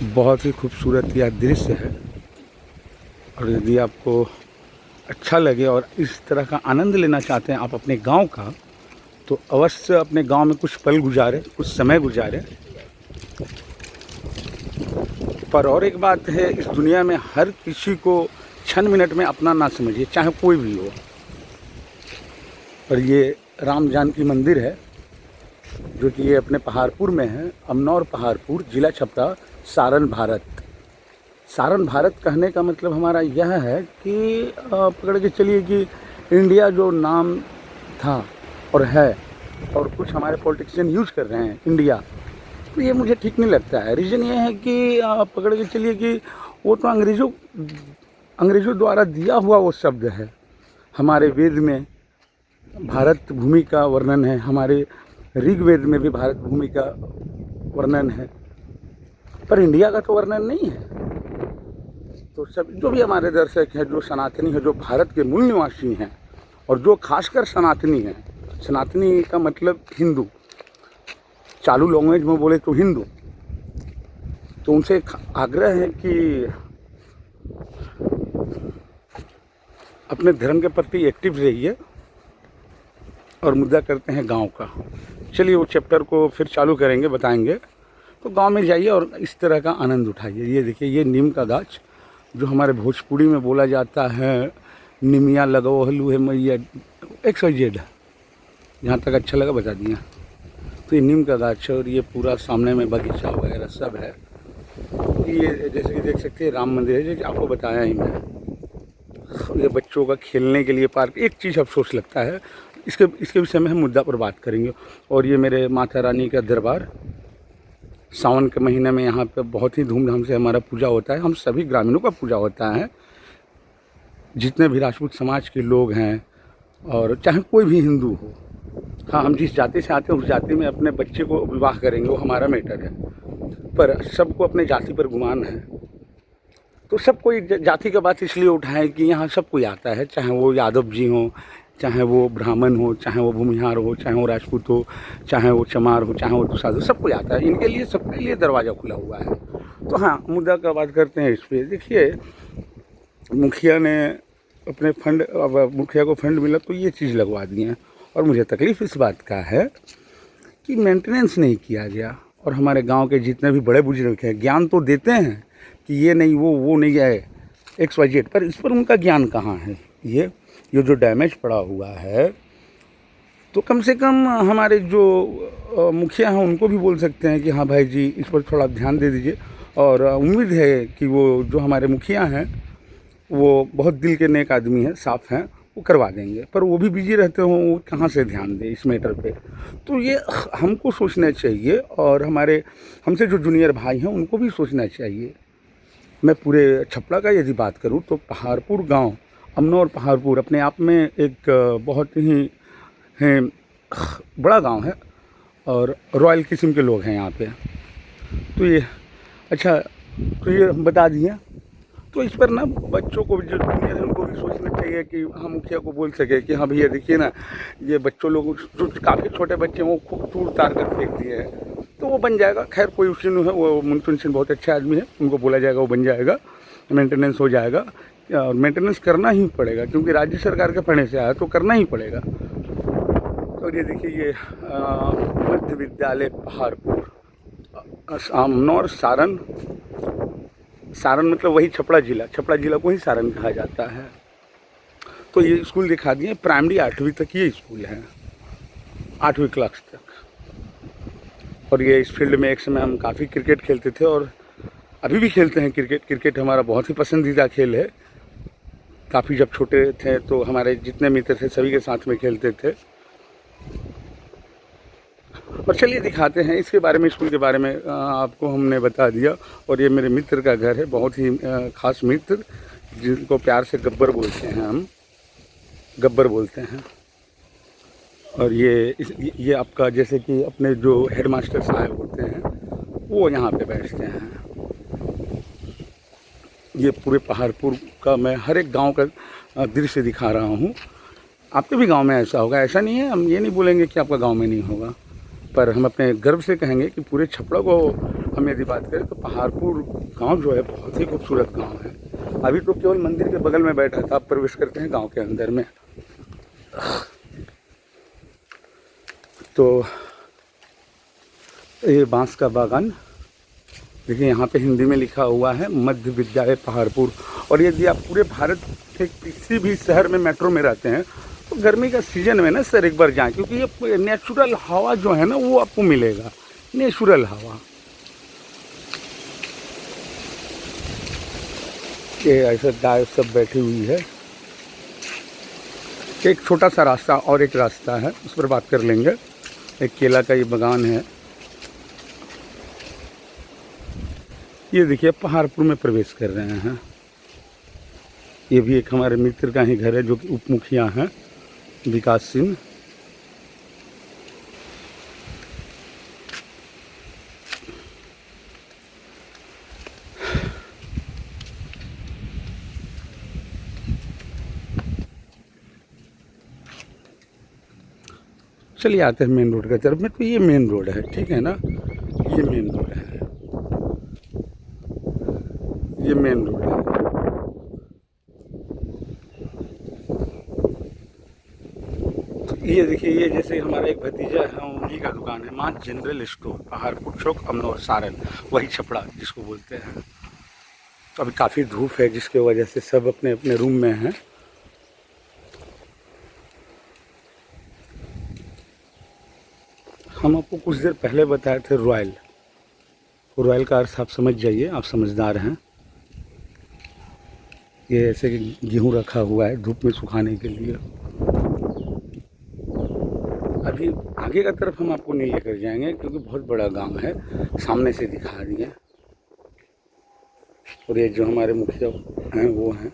बहुत ही खूबसूरत यह दृश्य है और यदि आपको अच्छा लगे और इस तरह का आनंद लेना चाहते हैं आप अपने गांव का, तो अवश्य अपने गांव में कुछ पल गुजारें, कुछ समय गुजारें। पर और एक बात है, इस दुनिया में हर किसी को क्षण मिनट में अपना ना समझिए, चाहे कोई भी हो। और ये राम जानकी मंदिर है जो कि ये अपने पहाड़पुर में है, अमनौर पहाड़पुर, जिला छपरा, सारण, भारत। सारण भारत कहने का मतलब हमारा यह है कि पकड़ के चलिए कि इंडिया जो नाम था और है, और कुछ हमारे पॉलिटिशियन यूज कर रहे हैं इंडिया, तो ये मुझे ठीक नहीं लगता है। रीज़न ये है कि पकड़ के चलिए कि वो तो अंग्रेज़ों द्वारा दिया हुआ वो शब्द है। हमारे वेद में भारत भूमि का वर्णन है, हमारे ऋग्वेद में भी भारत भूमि का वर्णन है, पर इंडिया का तो वर्णन नहीं है। तो सब जो भी हमारे दर्शक हैं, जो सनातनी है, जो भारत के मूल निवासी हैं, और जो खासकर सनातनी हैं, सनातनी का मतलब हिंदू, चालू लैंग्वेज में बोले तो हिंदू, तो उनसे आग्रह है कि अपने धर्म के प्रति एक्टिव रहिए। और मुद्दा करते हैं गांव का। चलिए वो चैप्टर को फिर चालू करेंगे, बताएंगे। तो गांव में जाइए और इस तरह का आनंद उठाइए। ये देखिए, ये नीम का गाछ जो हमारे भोजपुरी में बोला जाता है, निमिया लगो हलू है मैया, XYZ, जहाँ तक अच्छा लगा बता दिया। तो ये नीम का गाछ है और ये पूरा सामने में बगीचा वगैरह सब है। ये जैसे कि देख सकते हैं राम मंदिर है, जो कि आपको बताया ही मैं। ये बच्चों का खेलने के लिए पार्क। एक चीज़ अफसोस लगता है, इसके विषय में हम मुद्दा पर बात करेंगे। और ये मेरे माता रानी का दरबार, सावन के महीने में यहाँ पे बहुत ही धूमधाम से हमारा पूजा होता है। हम सभी ग्रामीणों का पूजा होता है, जितने भी राजपूत समाज के लोग हैं, और चाहे कोई भी हिंदू हो। हाँ, हम जिस जाति से आते हैं उस जाति में अपने बच्चे को विवाह करेंगे, वो हमारा मैटर है। पर सबको अपने जाति पर गुमान है, तो सब कोई जाति का बात इसलिए उठाएं कि यहाँ सब कोई आता है, चाहे वो यादव जी हों, चाहे वो ब्राह्मण हो, चाहे वो भूमिहार हो, चाहे वो राजपूत हो, चाहे वो चमार हो, चाहे वो दुसाध हो, सब कोई आता है। इनके लिए, सबके लिए दरवाज़ा खुला हुआ है। तो हाँ, मुद्दा का बात करते हैं इस पर। देखिए, मुखिया ने अपने फंड, अब मुखिया को फंड मिला तो ये चीज़ लगवा दी है। और मुझे तकलीफ़ इस बात का है कि मेंटेनेंस नहीं किया गया। और हमारे गांव के जितने भी बड़े बुजुर्ग हैं, ज्ञान तो देते हैं कि ये नहीं, वो नहीं है, XYZ, पर इस पर उनका ज्ञान कहाँ है। ये जो डैमेज पड़ा हुआ है, तो कम से कम हमारे जो मुखिया हैं उनको भी बोल सकते हैं कि हाँ भाई जी, इस पर थोड़ा ध्यान दे दीजिए। और उम्मीद है कि वो जो हमारे मुखिया हैं वो बहुत दिल के नेक आदमी हैं, साफ़ हैं, वो करवा देंगे। पर वो भी बिजी रहते हों, वो कहाँ से ध्यान दें इस मैटर पे। तो ये हमको सोचना चाहिए, और हमारे हमसे जो जूनियर भाई हैं उनको भी सोचना चाहिए। मैं पूरे छपरा का यदि बात करूं तो पहाड़पुर गांव, अमनौर पहाड़पुर, अपने आप में एक बहुत ही बड़ा गांव है और रॉयल किस्म के लोग हैं यहाँ पे। तो ये अच्छा, तो ये हम बता दिए। तो इस पर ना बच्चों को, जो जूनियर है उनको भी सोचना चाहिए कि हम मुखिया को बोल सके कि हाँ भैया देखिए ना, ये बच्चों लोग जो काफ़ी छोटे बच्चे हैं वो खूब तूड़ तार कर फेंक दिए हैं, तो वो बन जाएगा। खैर कोई उसी है, वो मुंतुन सिंह बहुत अच्छे आदमी है, उनको बोला जाएगा, वो बन जाएगा, मेंटेनेंस हो जाएगा। और मेंटेनेंस करना ही पड़ेगा क्योंकि राज्य सरकार के फंड से आया, तो करना ही पड़ेगा। और ये देखिए, ये मध्य विद्यालय पहाड़पुर, अमनौर, सारण। सारण मतलब वही छपरा जिला को ही सारण कहा जाता है। तो ये स्कूल दिखा दिए, प्राइमरी 8वीं तक ये स्कूल है, 8वीं क्लास तक। और ये इस फील्ड में एक समय हम काफ़ी क्रिकेट खेलते थे, और अभी भी खेलते हैं क्रिकेट हमारा बहुत ही पसंदीदा खेल है। काफ़ी जब छोटे थे तो हमारे जितने मित्र थे सभी के साथ में खेलते थे। और चलिए दिखाते हैं इसके बारे में, स्कूल के बारे में आपको हमने बता दिया। और ये मेरे मित्र का घर है, बहुत ही ख़ास मित्र, जिनको प्यार से गब्बर बोलते हैं, हम गब्बर बोलते हैं। और ये आपका, जैसे कि अपने जो हेडमास्टर साहब होते हैं वो यहाँ पे बैठते हैं। ये पूरे पहाड़पुर का मैं हर एक गांव का दृश्य दिखा रहा हूँ। आपके भी गांव में ऐसा होगा, ऐसा नहीं है, हम ये नहीं बोलेंगे कि आपका गांव में नहीं होगा, पर हम अपने गर्व से कहेंगे कि पूरे छपरा को हम हम यदि बात करें तो पहाड़पुर गांव जो है बहुत ही खूबसूरत गांव है। अभी तो केवल मंदिर के बगल में बैठा था, अब प्रवेश करते हैं गांव के अंदर में। तो ये बांस का बागान देखिए, यहाँ पे हिंदी में लिखा हुआ है मध्य विद्यालय पहाड़पुर। और यदि आप पूरे भारत के किसी भी शहर में मेट्रो में रहते हैं तो गर्मी का सीजन में ना सर एक बार जाएं, क्योंकि ये नेचुरल हवा जो है ना वो आपको मिलेगा, नेचुरल हवा। ये ऐसा गाय सब बैठी हुई है। एक छोटा सा रास्ता और एक रास्ता है, उस पर बात कर लेंगे। एक केला का ये बागान है। ये देखिए पहाड़पुर में प्रवेश कर रहे हैं। ये भी एक हमारे मित्र का ही घर है जो कि उप मुखिया हैं, विकास सिंह। चलिए आते हैं मेन रोड की तरफ में। तो ये मेन रोड है, ठीक है ना, ये मेन रोड है, ये मेन रोड है। तो ये देखिए, ये जैसे हमारा एक भतीजा है, उन्हीं का दुकान है, माँ जनरल स्टोर, पहाड़पुर चौक, अमनौर सारण, वही छपड़ा जिसको बोलते हैं। तो अभी काफ़ी धूप है जिसके वजह से सब अपने अपने रूम में हैं। हम आपको कुछ देर पहले बताए थे रॉयल, रॉयल का अर्थ आप समझ जाइए, आप समझदार हैं। ये ऐसे गेहूँ रखा हुआ है धूप में सुखाने के लिए। अभी आगे का तरफ हम आपको नहीं लेकर जाएंगे क्योंकि बहुत बड़ा गांव है, सामने से दिखा दिए। और ये जो हमारे मुखिया हैं वो हैं।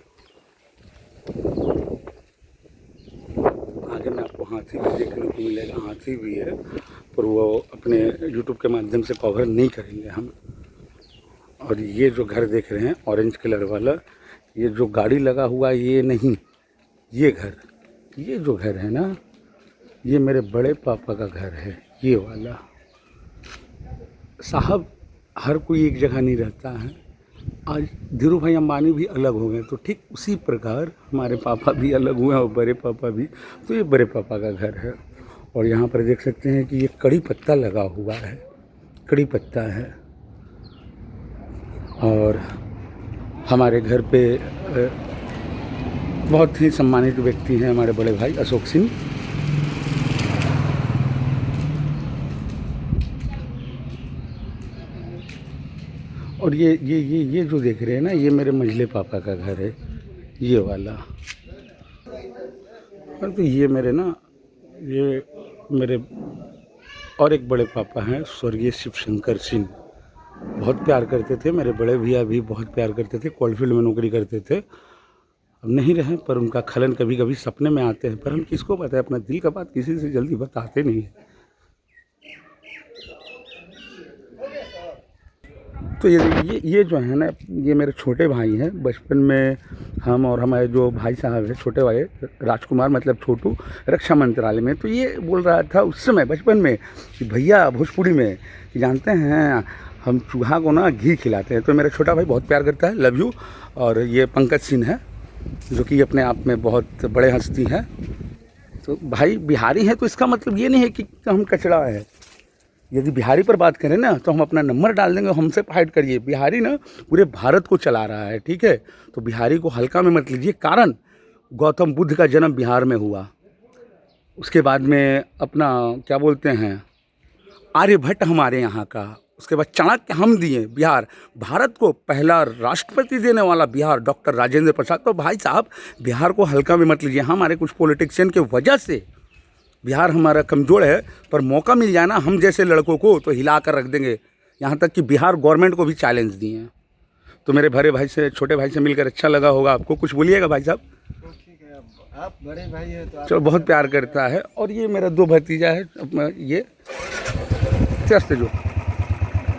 आगे में आपको हाथी भी देखने को मिलेगा, हाथी भी है, पर वो अपने यूट्यूब के माध्यम से कवर नहीं करेंगे हम। और ये जो घर देख रहे हैं ऑरेंज कलर वाला, ये जो गाड़ी लगा हुआ ये नहीं, ये घर, ये जो घर है ना, ये मेरे बड़े पापा का घर है, ये वाला। साहब हर कोई एक जगह नहीं रहता है। आज धीरू भाई अंबानी भी अलग हो गए, तो ठीक उसी प्रकार हमारे पापा भी अलग हुए और बड़े पापा भी। तो ये बड़े पापा का घर है। और यहाँ पर देख सकते हैं कि ये कड़ी पत्ता लगा हुआ है, कड़ी पत्ता है। और हमारे घर पे बहुत ही सम्मानित व्यक्ति हैं हमारे बड़े भाई अशोक सिंह। और ये जो देख रहे हैं ना, ये मेरे मंझले पापा का घर है, ये वाला। और तो ये मेरे ना, ये मेरे और एक बड़े पापा हैं स्वर्गीय शिव शंकर सिंह, बहुत प्यार करते थे। मेरे बड़े भैया भी बहुत प्यार करते थे, कोलफील्ड में नौकरी करते थे, अब नहीं रहे, पर उनका खलन कभी कभी सपने में आते हैं। पर हम किसको बताएं, अपना दिल का बात किसी से जल्दी बताते नहीं हैं। तो ये जो है ना, ये मेरे छोटे भाई हैं। बचपन में हम और हमारे जो भाई साहब हैं, छोटे भाई राजकुमार मतलब छोटू, रक्षा मंत्रालय में। तो ये बोल रहा था उस समय बचपन में कि भैया भोजपुरी में कि जानते हैं हम चूहा को ना घी खिलाते हैं। तो मेरा छोटा भाई बहुत प्यार करता है, लव यू। और ये पंकज सिंह है जो कि अपने आप में बहुत बड़े हस्ती हैं। तो भाई बिहारी हैं तो इसका मतलब ये नहीं है कि हम कचड़ा है। यदि बिहारी पर बात करें ना तो हम अपना नंबर डाल देंगे, हमसे फाइट करिए। बिहारी ना पूरे भारत को चला रहा है, ठीक है, तो बिहारी को हल्का में मत लीजिए। कारण गौतम बुद्ध का जन्म बिहार में हुआ, उसके बाद में अपना क्या बोलते हैं आर्यभट्ट हमारे यहाँ का, उसके बाद चाणक्य हम दिए। बिहार भारत को पहला राष्ट्रपति देने वाला बिहार डॉक्टर राजेंद्र प्रसाद। तो भाई साहब बिहार को हल्का में मत लीजिए। हमारे कुछ पॉलिटिशियन के वजह से बिहार हमारा कमज़ोर है, पर मौका मिल जाए ना हम जैसे लड़कों को तो हिला कर रख देंगे। यहाँ तक कि बिहार गवर्नमेंट को भी चैलेंज दिए हैं। तो मेरे बड़े भाई से, छोटे भाई से मिलकर अच्छा लगा होगा आपको। कुछ बोलिएगा भाई साहब? ठीक है, आप बड़े भाई हैं तो चलो, बहुत प्यार करता है। और ये मेरा दो भतीजा है, ये से जो,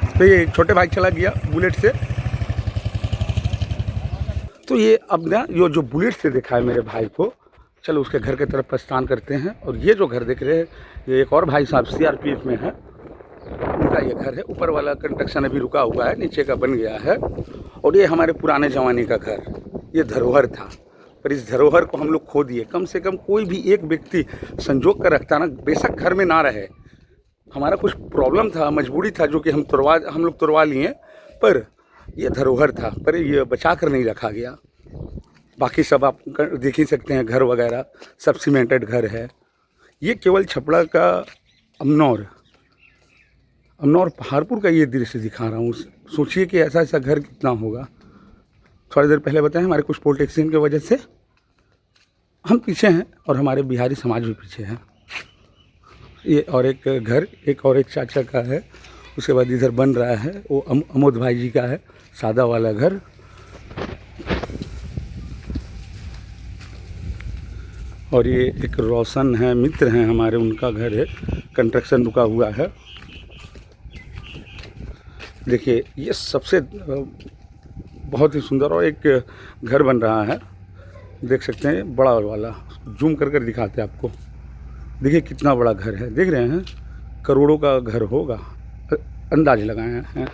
तो ये छोटे भाई चला गया बुलेट से। तो ये अब ना ये जो बुलेट से देखा है मेरे भाई को, चलो उसके घर की तरफ प्रस्थान करते हैं। और ये जो घर देख रहे हैं ये एक और भाई साहब सीआरपीएफ में है, उनका ये घर है। ऊपर वाला कंस्ट्रक्शन अभी रुका हुआ है, नीचे का बन गया है। और ये हमारे पुराने ज़माने का घर, ये धरोहर था, पर इस धरोहर को हम लोग खो दिए। कम से कम कोई भी एक व्यक्ति संजोग कर रखता ना, बेशक घर में ना रहे, हमारा कुछ प्रॉब्लम था, मजबूरी था, जो कि हम लोग तुड़वा लिए, पर ये धरोहर था, पर ये बचा कर नहीं रखा गया। बाकी सब आप देख ही सकते हैं, घर वगैरह सब सीमेंटेड घर है। ये केवल छपरा का अमनौर पहाड़पुर का ये दृश्य दिखा रहा हूँ। सोचिए कि ऐसा ऐसा घर कितना होगा। थोड़ी देर पहले बताएं, हमारे कुछ पॉलिटिशियन की वजह से हम पीछे हैं और हमारे बिहारी समाज भी पीछे हैं। ये और एक घर एक और एक चाचा का है, उसके बाद इधर बन रहा है वो अमोद भाई जी का है, सादा वाला घर। और ये एक रोशन है, मित्र हैं हमारे, उनका घर है, कंस्ट्रक्शन रुका हुआ है। देखिए ये सबसे बहुत ही सुंदर और एक घर बन रहा है, देख सकते हैं, बड़ा वाला। जूम कर कर दिखाते हैं आपको। देखिए कितना बड़ा घर है, देख रहे हैं, करोड़ों का घर होगा, अंदाज लगाए हैं।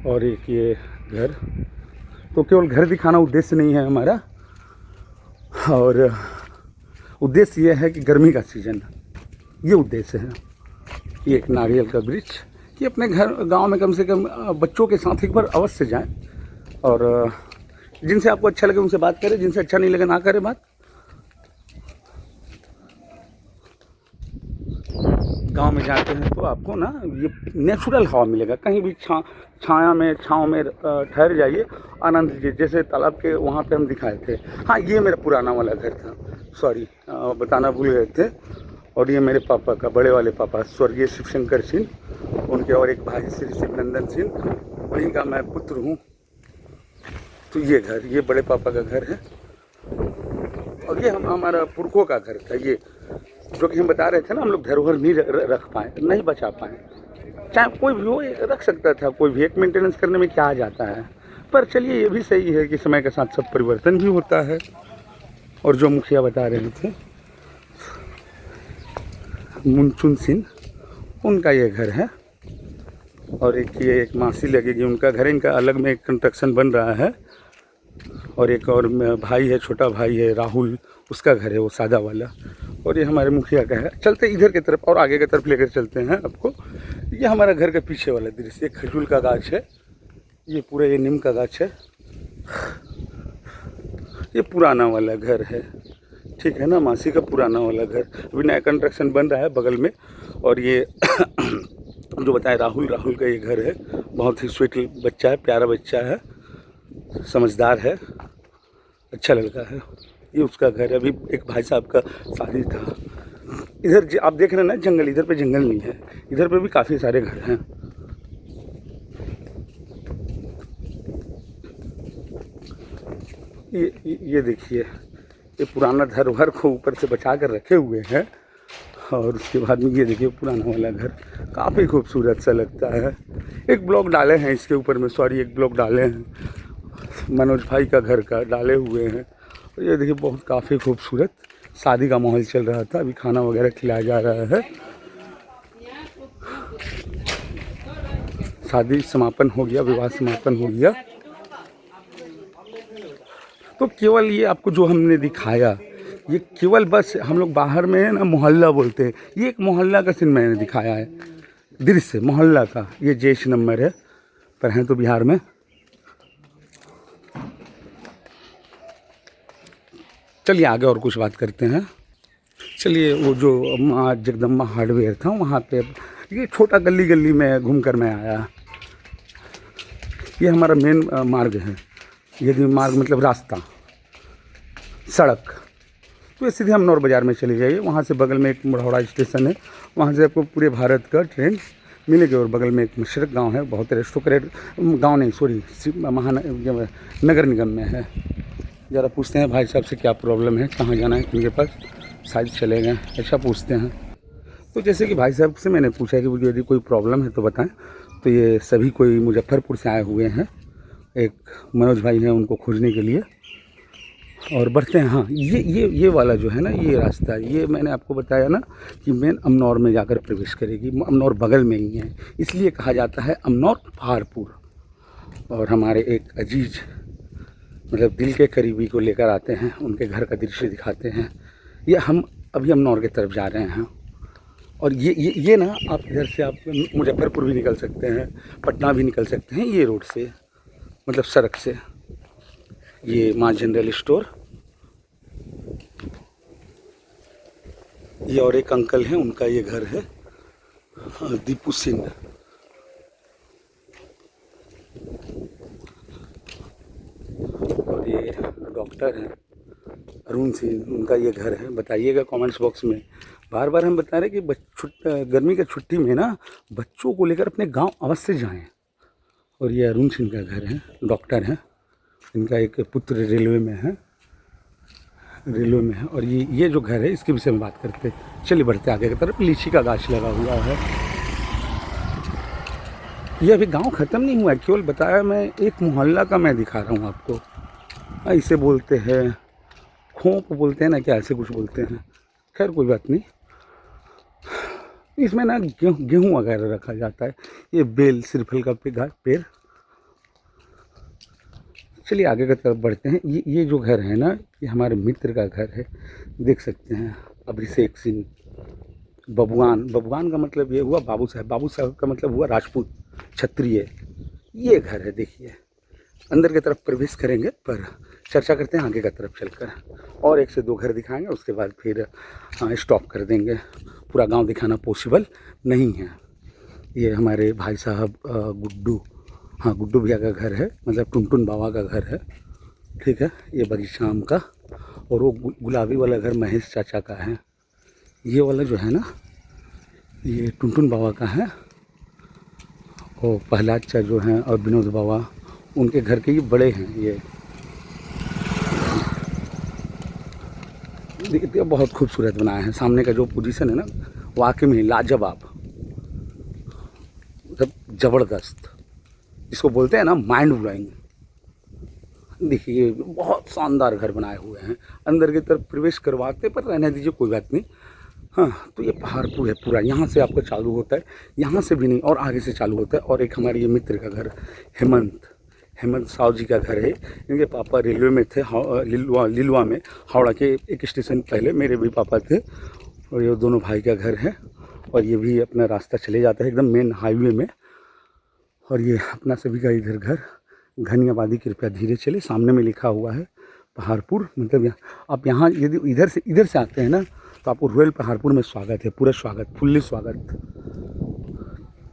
और एक ये घर, तो केवल घर दिखाना उद्देश्य नहीं है हमारा, और उद्देश्य ये है कि गर्मी का सीज़न, ये उद्देश्य है। ये एक नारियल का वृक्ष, कि अपने घर गांव में कम से कम बच्चों के साथ एक बार अवश्य जाएं, और जिनसे आपको अच्छा लगे उनसे बात करें, जिनसे अच्छा नहीं लगे ना करें बात। गांव में जाते हैं तो आपको ना ये नेचुरल हवा मिलेगा। कहीं भी छाँव में ठहर जाइए, आनंद लीजिए। जैसे तालाब के वहाँ पे हम दिखाए थे। हाँ, ये मेरा पुराना वाला घर था, सॉरी बताना भूल गए थे। और ये मेरे पापा का, बड़े वाले पापा स्वर्गीय शिवशंकर सिंह, उनके और एक भाई श्री शिवनंदन सिंह, उन्हीं का मैं पुत्र हूँ। तो ये घर, ये बड़े पापा का घर है, और ये हमारा पुरखों का घर था। ये जो कि हम बता रहे थे ना, हम लोग धरोहर नहीं रख पाए, नहीं बचा पाए। चाहे कोई भी हो रख सकता था, कोई भी, एक मेंटेनेंस करने में क्या आ जाता है। पर चलिए ये भी सही है कि समय के साथ सब परिवर्तन भी होता है। और जो मुखिया बता रहे थे मुनचुन सिंह, उनका ये घर है। और एक मासी लगेगी, उनका घर, इनका अलग में एक कंस्ट्रक्शन बन रहा है। और एक और भाई है, छोटा भाई है राहुल, उसका घर है वो सादा वाला। और ये हमारे मुखिया का है। चलते इधर की तरफ और आगे की तरफ लेकर चलते हैं आपको। ये हमारा घर के पीछे वाला दृश्य, खजूर का गाछ है, ये पूरा ये नीम का गाछ है। ये पुराना वाला घर है, ठीक है ना, मासी का पुराना वाला घर। अभी नया कंस्ट्रक्शन बन रहा है बगल में। और ये जो बताया राहुल का ये घर है। बहुत ही स्वीट बच्चा है, प्यारा बच्चा है, समझदार है, अच्छा लड़का है। ये उसका घर है। अभी एक भाई साहब का शादी था। इधर आप देख रहे हैं ना जंगल, इधर पे जंगल नहीं है, इधर पे भी काफ़ी सारे घर हैं। ये देखिए, ये पुराना धरोहर को ऊपर से बचा कर रखे हुए हैं। और उसके बाद में ये देखिए पुराना वाला घर, काफ़ी खूबसूरत सा लगता है। एक ब्लॉक डाले हैं इसके ऊपर में, सॉरी एक ब्लॉक डाले हैं, मनोज भाई का घर का डाले हुए हैं। और ये देखिए बहुत काफ़ी खूबसूरत, शादी का माहौल चल रहा था, अभी खाना वगैरह खिलाया जा रहा है। शादी समापन हो गया, विवाह समापन हो गया। तो केवल ये आपको जो हमने दिखाया, ये केवल बस हम लोग बाहर में है ना मोहल्ला बोलते हैं, ये एक मोहल्ला का सीन मैंने दिखाया है, दृश्य मोहल्ला का। ये जेश नंबर है, पर हैं तो बिहार में। चलिए आगे और कुछ बात करते हैं। चलिए, वो जो माँ जगदम्बा हार्डवेयर था, वहाँ पे ये छोटा गली में घूमकर मैं आया। ये हमारा मेन मार्ग है। यदि मार्ग मतलब रास्ता, सड़क, तो ये सीधे हम नौर बाज़ार में चले जाइए। वहाँ से बगल में एक मढ़ौरा स्टेशन है, वहाँ से आपको पूरे भारत का ट्रेन मिलेगी। और बगल में एक मशरक गांव है, बहुत रेस्टोरेंट, गांव नहीं सॉरी, नगर निगम में है। ज़रा पूछते हैं भाई साहब से क्या प्रॉब्लम है, कहाँ जाना है, किनके पास, शायद चले गए, ऐसा पूछते हैं। तो जैसे कि भाई साहब से मैंने पूछा कि यदि कोई प्रॉब्लम है तो बताएं। तो ये सभी कोई मुजफ्फरपुर से आए हुए हैं, एक मनोज भाई हैं, उनको खोजने के लिए। और बढ़ते हैं। हाँ, ये वाला जो है ना, ये रास्ता, ये मैंने आपको बताया ना कि मेन अमनौर में जाकर प्रवेश करेगी। अमनौर बगल में ही है, इसलिए कहा जाता है अमनौर पहाड़पुर। और हमारे एक अजीज मतलब दिल के करीबी को लेकर आते हैं, उनके घर का दृश्य दिखाते हैं। ये हम अभी अमनौर की तरफ जा रहे हैं। और ये ना आप इधर से आप मुजफ्फरपुर भी निकल सकते हैं, पटना भी निकल सकते हैं, ये रोड से मतलब सड़क से। ये माँ जनरल स्टोर, ये और एक अंकल हैं, उनका ये घर है, दीपू सिंह। और ये डॉक्टर हैं अरुण सिंह, उनका ये घर है। बताइएगा कमेंट्स बॉक्स में। बार बार हम बता रहे हैं कि गर्मी की छुट्टी में ना बच्चों को लेकर अपने गांव अवश्य जाएं। और ये अरुण सिंह का घर है, डॉक्टर हैं, इनका एक पुत्र रेलवे में है। और ये जो घर है इसके विषय में बात करते हैं। चलिए बढ़ते आगे की तरफ। लीची का गाछ लगा हुआ है। ये अभी गांव ख़त्म नहीं हुआ है, केवल बताया मैं एक मोहल्ला का मैं दिखा रहा हूँ आपको। इसे बोलते हैं खोप बोलते हैं ना, क्या ऐसे कुछ बोलते हैं, खैर कोई बात नहीं। इसमें ना गेहूँ वगैरह रखा जाता है। ये बेल सिरफल का पेड़। चलिए आगे की तरफ बढ़ते हैं। ये जो घर है ना, ये हमारे मित्र का घर है, देख सकते हैं, अभिषेक सिंह। बबुआन का मतलब ये हुआ बाबू साहब का मतलब हुआ राजपूत क्षत्रिय। ये घर है, देखिए। अंदर की तरफ प्रवेश करेंगे पर चर्चा करते हैं आगे की तरफ चलकर। और एक से दो घर दिखाएंगे, उसके बाद फिर स्टॉप कर देंगे। पूरा गांव दिखाना पॉसिबल नहीं है। ये हमारे भाई साहब गुड्डू, हाँ गुड्डू भैया का घर है, मतलब टुनटुन बाबा का घर है, ठीक है। ये बगीचाम का। और वो गुलाबी वाला घर महेश चाचा का है। ये वाला जो है ना, ये टुनटुन बाबा का है। और प्रहलाद चाचा जो हैं और विनोद बाबा, उनके घर के ये बड़े हैं। ये देखिए बहुत खूबसूरत बनाया है। सामने का जो पोजीशन है ना, वाकई में लाजवाब, मतलब ज़बरदस्त, इसको बोलते हैं ना माइंड ब्लोइंग। देखिए बहुत शानदार घर बनाए हुए हैं। अंदर की तरफ प्रवेश करवाते पर रहने दीजिए, कोई बात नहीं। हाँ, तो ये पहाड़पुर है पूरा, यहाँ से आपका चालू होता है, यहाँ से भी नहीं और आगे से चालू होता है। और एक हमारे ये मित्र का घर हेमंत साहु जी का घर है। इनके पापा रेलवे में थे, लिलुआ में, हावड़ा के एक स्टेशन पहले मेरे भी पापा थे। और ये दोनों भाई का घर है। और ये भी अपना रास्ता चले जाता है एकदम मेन हाईवे में। और ये अपना सभी का इधर घर, घनी आबादी, कृपया धीरे चले। सामने में लिखा हुआ है पहाड़पुर, मतलब आप यहाँ यदि इधर से आते हैं ना, तो आपको रॉयल पहाड़पुर में स्वागत है, पूरा स्वागत, फुल्ली स्वागत।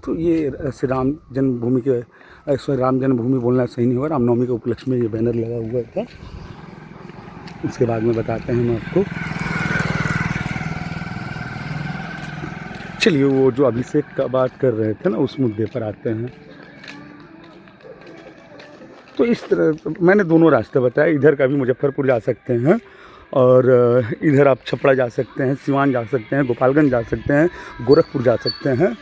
तो ये श्री राम जन्मभूमि बोलना सही नहीं होगा, रामनवमी के उपलक्ष्य में ये बैनर लगा हुआ था। उसके बाद में बताते हैं हम आपको। चलिए वो जो अभिषेक का बात कर रहे थे ना, उस मुद्दे पर आते हैं। तो इस तरह मैंने दोनों रास्ते बताए। इधर का भी मुजफ्फरपुर जा सकते हैं, और इधर आप छपरा जा सकते हैं, सिवान जा सकते हैं, गोपालगंज जा सकते हैं, गोरखपुर जा सकते हैं।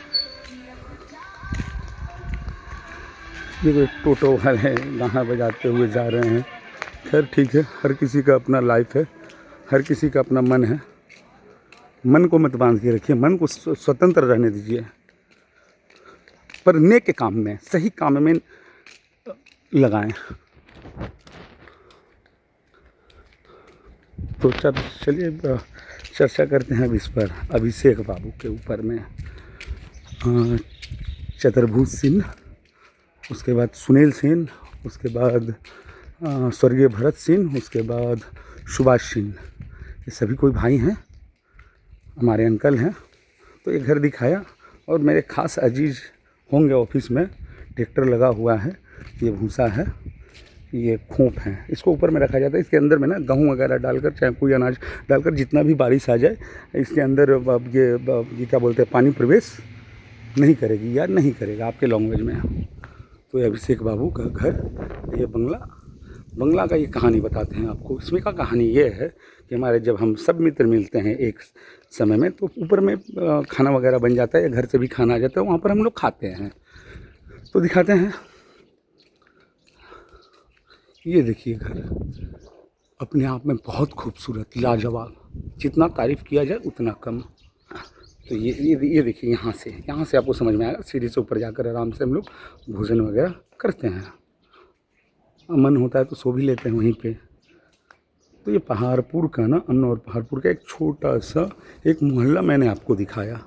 ये टोटो वाले गाना बजाते हुए जा रहे हैं। खैर ठीक है, हर किसी का अपना लाइफ है, हर किसी का अपना मन है। मन को मत बांध के रखिए, मन को स्वतंत्र रहने दीजिए, पर नेक के काम में, सही काम में लगाएं। तो चलिए चर्चा करते हैं अब इस पर, अभिषेक बाबू के ऊपर में। चतुर्भुज सिंह, उसके बाद सुनील सिंह, उसके बाद स्वर्गीय भरत सिंह, उसके बाद सुभाष सिंह। ये सभी कोई भाई हैं, हमारे अंकल हैं। तो ये घर दिखाया। और मेरे ख़ास अजीज होंगे ऑफिस में, ट्रैक्टर लगा हुआ है, ये भूसा है, ये खोप है, इसको ऊपर में रखा जाता है। इसके अंदर में ना गेहूँ वगैरह डालकर, चाहे कोई अनाज डालकर, जितना भी बारिश आ जाए इसके अंदर ये क्या बोलते हैं, पानी प्रवेश नहीं करेगी या नहीं करेगा आपके लैंग्वेज में। तो ये अभिषेक बाबू का घर, ये बंगला का ये कहानी बताते हैं आपको। इसमें का कहानी ये है कि हमारे जब हम सब मित्र मिलते हैं एक समय में, तो ऊपर में खाना वगैरह बन जाता है या घर से भी खाना आ जाता है, वहाँ पर हम लोग खाते हैं। तो दिखाते हैं, ये देखिए घर, अपने आप में बहुत खूबसूरत, लाजवाब, जितना तारीफ़ किया जाए उतना कम। तो ये देखिए, यहाँ से आपको समझ में आएगा। सीढ़ी से ऊपर जाकर आराम से हम लोग भोजन वगैरह करते हैं। मन होता है तो सो भी लेते हैं वहीं पे। तो ये पहाड़पुर का ना, अमनौर पहाड़पुर का एक छोटा सा एक मोहल्ला मैंने आपको दिखाया।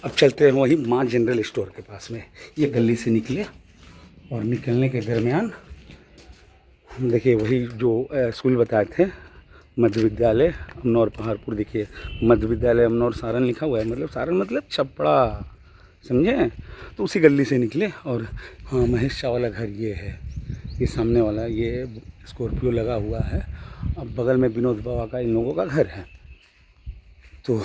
अब चलते हैं वही माँ जनरल स्टोर के पास में। ये गली से निकले और निकलने के दरमियान देखिए वही जो स्कूल बताए थे, मध्य विद्यालय अमनौर पहाड़पुर। देखिए मध्य विद्यालय अमनौर सारण लिखा हुआ है, मतलब सारण मतलब छपड़ा, समझे। तो उसी गली से निकले और हाँ, महेश शाह वाला घर ये है, ये सामने वाला, ये स्कॉर्पियो लगा हुआ है। अब बगल में विनोद बाबा का इन लोगों का घर है। तो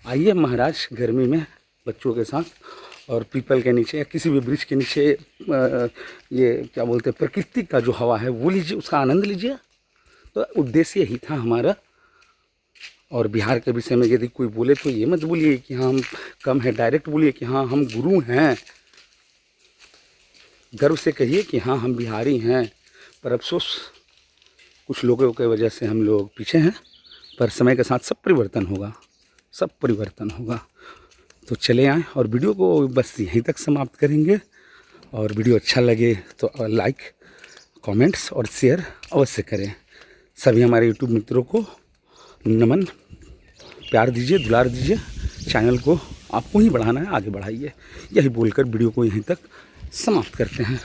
आइए महाराज गर्मी में बच्चों के साथ और पीपल के नीचे या किसी भी वृक्ष के नीचे ये क्या बोलते हैं, प्रकृति का जो हवा है वो लीजिए, उसका आनंद लीजिए। तो उद्देश्य ही था हमारा। और बिहार के विषय में यदि कोई बोले तो ये मत बोलिए कि हाँ हम कम है, डायरेक्ट बोलिए कि हाँ हम गुरु हैं। गर्व से कहिए कि हाँ हम बिहारी हैं। पर अफसोस कुछ लोगों की वजह से हम लोग पीछे हैं, पर समय के साथ सब परिवर्तन होगा, सब परिवर्तन होगा। तो चले आएँ और वीडियो को बस यहीं तक समाप्त करेंगे। और वीडियो अच्छा लगे तो लाइक, कमेंट्स और शेयर अवश्य करें। सभी हमारे यूट्यूब मित्रों को नमन, प्यार दीजिए, दुलार दीजिए। चैनल को आपको ही बढ़ाना है, आगे बढ़ाइए। यही बोलकर वीडियो को यहीं तक समाप्त करते हैं।